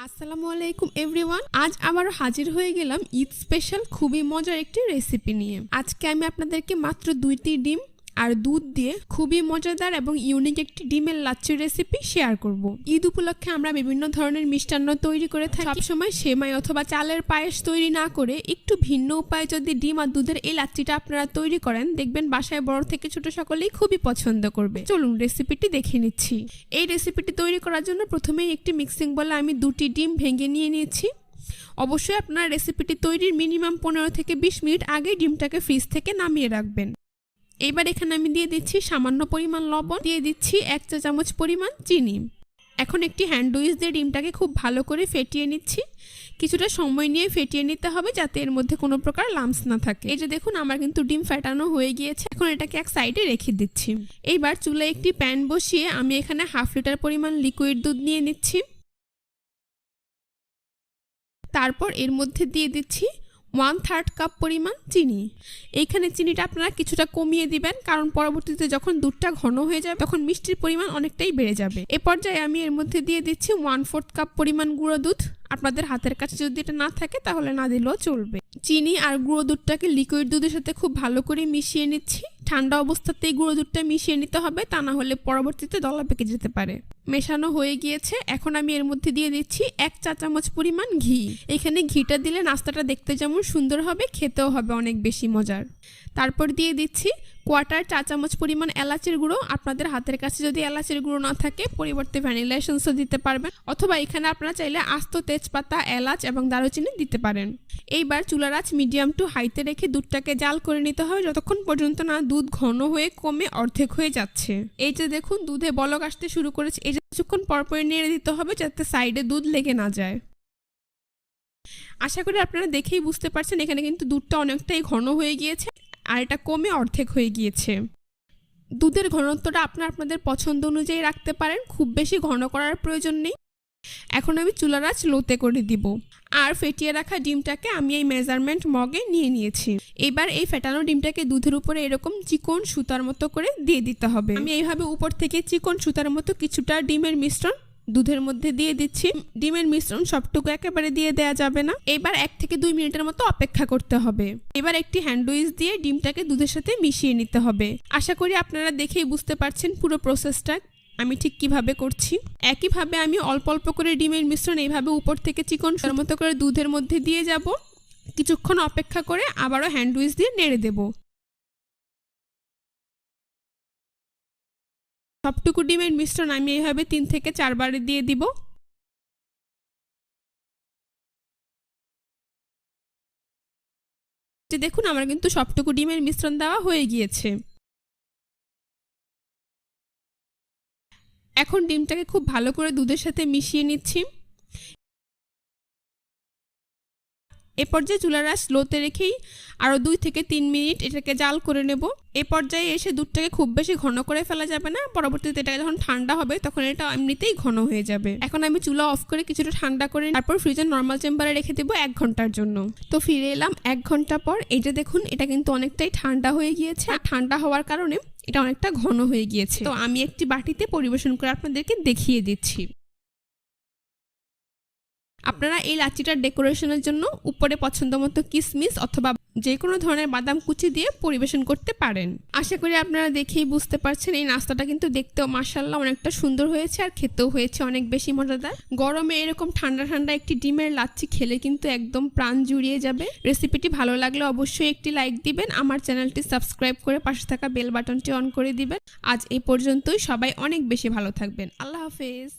আসসালামু আলাইকুম এভরিওয়ান। আজ আবার হাজির হয়ে গেলাম ঈদ স্পেশাল খুবই মজার একটি রেসিপি নিয়ে। আজকে আমি আপনাদেরকে মাত্র 2টি ডিম আর দুধ দিয়ে খুবই মজাদার এবং ইউনিক একটি ডিমের লাচ্ছি রেসিপি শেয়ার করব। ঈদ উপলক্ষে আমরা বিভিন্ন ধরনের মিষ্টান্ন তৈরি করে থাকি। সবসময় সেমাই অথবা চালের পায়েস তৈরি না করে একটু ভিন্ন উপায়ে যদি ডিম আর দুধের এই লাচ্ছিটা আপনারা তৈরি করেন, দেখবেন বাসায় বড় থেকে ছোট সকলেই খুবই পছন্দ করবে। চলুন রেসিপিটি দেখে নিচ্ছি। এই রেসিপিটি তৈরি করার জন্য প্রথমেই একটি মিক্সিং বলে আমি 2টি ডিম ভেঙে নিয়ে নিয়েছি। অবশ্যই আপনারা রেসিপিটি তৈরির মিনিমাম 15 থেকে 20 মিনিট আগে ডিমটাকে ফ্রিজ থেকে নামিয়ে রাখবেন। এবার এখানে আমি দিয়ে দিচ্ছি সামান্য পরিমাণ লবণ, দিয়ে দিচ্ছি 1 চা চামচ পরিমাণ চিনি। এখন একটি হ্যান্ড উইচ দিয়ে ডিমটাকে খুব ভালো করে ফেটিয়ে নিচ্ছি। কিছুটা সময় নিয়ে ফেটিয়ে নিতে হবে যাতে এর মধ্যে কোনো প্রকার লাম্পস না থাকে। এই যে দেখুন আমার কিন্তু ডিম ফেটানো হয়ে গিয়েছে। এখন এটাকে এক সাইডে রেখে দিচ্ছি। এইবার চুলায় একটি প্যান বসিয়ে আমি এখানে 1/2 লিটার পরিমাণ লিকুইড দুধ নিয়ে নিচ্ছি। তারপর এর মধ্যে দিয়ে দিচ্ছি 1/3 কাপ পরিমাণ চিনি। এইখানে চিনিটা আপনারা কিছুটা কমিয়ে দিবেন, কারণ পরবর্তীতে যখন দুধটা ঘন হয়ে যাবে তখন মিষ্টির পরিমাণ অনেকটাই বেড়ে যাবে। এ পর্যায়ে আমি এর মধ্যে দিয়ে দিচ্ছি 1/4 কাপ পরিমাণ গুঁড়ো দুধ। আপনাদের হাতের কাছে যদি এটা না থাকে তাহলে না দিলেও চলবে। চিনি আর গুঁড়ো দুধটাকে লিকুইড দুধের সাথে খুব ভালো করে মিশিয়ে নিচ্ছি। ঠান্ডা অবস্থাতেই গুঁড়ো দুধটা মিশিয়ে নিতে হবে, তা না হলে পরবর্তীতে দলা পেকে যেতে পারে। মেশানো হয়ে গিয়েছে। এখন আমি এর মধ্যে দিয়ে দিচ্ছি 1 চা চামচ পরিমাণ ঘি। এখানে ঘিটা দিলে নাস্তাটা দেখতে যেমন সুন্দর হবে, খেতেও হবে অনেক বেশি মজার। তারপর দিয়ে দিচ্ছি 1/4 চা চামচ পরিমাণ এলাচের গুঁড়ো। আপনাদের হাতের কাছে যদি এলাচের গুঁড়ো না থাকে পরিবর্তে ভ্যানিলা এসেন্সও দিতে পারবেন, অথবা এখানে আপনারা চাইলে আস্ত তেজপাতা, এলাচ এবং দারুচিনি দিতে পারেন। এইবার চুলার আঁচ মিডিয়াম টু হাইতে রেখে দুধটাকে জাল করে নিতে হবে যতক্ষণ পর্যন্ত না দুধ ঘন হয়ে কমে অর্ধেক হয়ে যাচ্ছে। এই যে দেখুন দুধে বলক আসতে শুরু করেছে। এই যে কিছুক্ষণ পরপর নেড়ে দিতে হবে যাতে সাইডে দুধ লেগে না যায়। আশা করি আপনারা দেখেই বুঝতে পারছেন এখানে কিন্তু দুধটা অনেকটাই ঘন হয়ে গিয়েছে আর এটা কমে অর্ধেক হয়ে গিয়েছে। দুধের ঘনত্বটা আপনাদের পছন্দ অনুযায়ী রাখতে পারেন, খুব বেশি ঘন করার প্রয়োজন নেই। এখন আমি চুলার আঁচ লোতে করে দিব। আর ফেটিয়ে রাখা ডিমটাকে আমি এই মেজারমেন্ট মগে নিয়ে নিয়েছি। এবার এই ফেটানো ডিমটাকে দুধের উপরে এরকম চিকন সুতার মতো করে দিয়ে দিতে হবে। আমি এইভাবে উপর থেকে চিকন সুতার মতো কিছুটা ডিমের মিশ্রণ দুধের মধ্যে দিয়ে দিচ্ছি। ডিমের মিশ্রণ সবটুকু একেবারে দিয়ে দেওয়া যাবে না। এবার 1 থেকে 2 মিনিটের মতো অপেক্ষা করতে হবে। এবার একটি হ্যান্ড উইচ দিয়ে ডিমটাকে দুধের সাথে মিশিয়ে নিতে হবে। আশা করি আপনারা দেখেই বুঝতে পারছেন পুরো প্রসেসটা আমি ঠিক কিভাবে করছি। একইভাবে আমি অল্প অল্প করে ডিমের মিশ্রণ এইভাবে উপর থেকে চিকন সুতার মতো করে দুধের মধ্যে দিয়ে যাব। কিছুক্ষণ অপেক্ষা করে আবারও হ্যান্ড উইচ দিয়ে নেড়ে দেব। সবটুকু ডিমের মিশ্রণ আমি এইভাবে 3 থেকে 4 বারে দিয়ে দিব। দেখুন আমার কিন্তু সবটুকু ডিমের মিশ্রণ দেওয়া হয়ে গিয়েছে। এখন ডিমটাকে খুব ভালো করে দুধের সাথে মিশিয়ে নিচ্ছি। এ পর্যায়ে চুলার আঁচ লোতে রেখেই আরও 2 থেকে 3 মিনিট এটাকে জাল করে নেব। এ পর্যায়ে এসে দুধটাকে খুব বেশি ঘন করে ফেলা যাবে না, পরবর্তীতে এটা যখন ঠান্ডা হবে তখন এটা এমনিতেই ঘন হয়ে যাবে। এখন আমি চুলা অফ করে কিছুটা ঠান্ডা করে তারপর ফ্রিজের নর্মাল চেম্বারে রেখে দেবো 1 ঘন্টার জন্য। তো ফিরে এলাম 1 ঘন্টা পর। এই যে দেখুন এটা কিন্তু অনেকটাই ঠান্ডা হয়ে গিয়েছে। আর ঠান্ডা হওয়ার কারণে এটা অনেকটা ঘন হয়ে গিয়েছে। তো আমি একটি বাটিতে পরিবেশন করে আপনাদেরকে দেখিয়ে দিচ্ছি। আপনারা এই লাচ্ছিটার ডেকোরেশনের জন্য উপরে পছন্দ মতো কিশমিশ অথবা যে কোনো ধরনের বাদাম কুচি দিয়ে পরিবেশন করতে পারেন। আশা করি আপনারা দেখেই বুঝতে পারছেন এই নাস্তাটা কিন্তু দেখতেও মাশাআল্লাহ অনেকটা সুন্দর হয়েছে আর খেতেও হয়েছে অনেক বেশি মজাদার। গরমে এরকম ঠান্ডা ঠান্ডা একটি ডিমের লাচ্ছি খেলে কিন্তু একদম প্রাণ জুড়িয়ে যাবে। রেসিপিটি ভালো লাগলে অবশ্যই একটি লাইক দিবেন, আমার চ্যানেলটি সাবস্ক্রাইব করে পাশে থাকা বেল বাটনটি অন করে দিবেন। আজ এই পর্যন্তই। সবাই অনেক বেশি ভালো থাকবেন। আল্লাহ হাফেজ।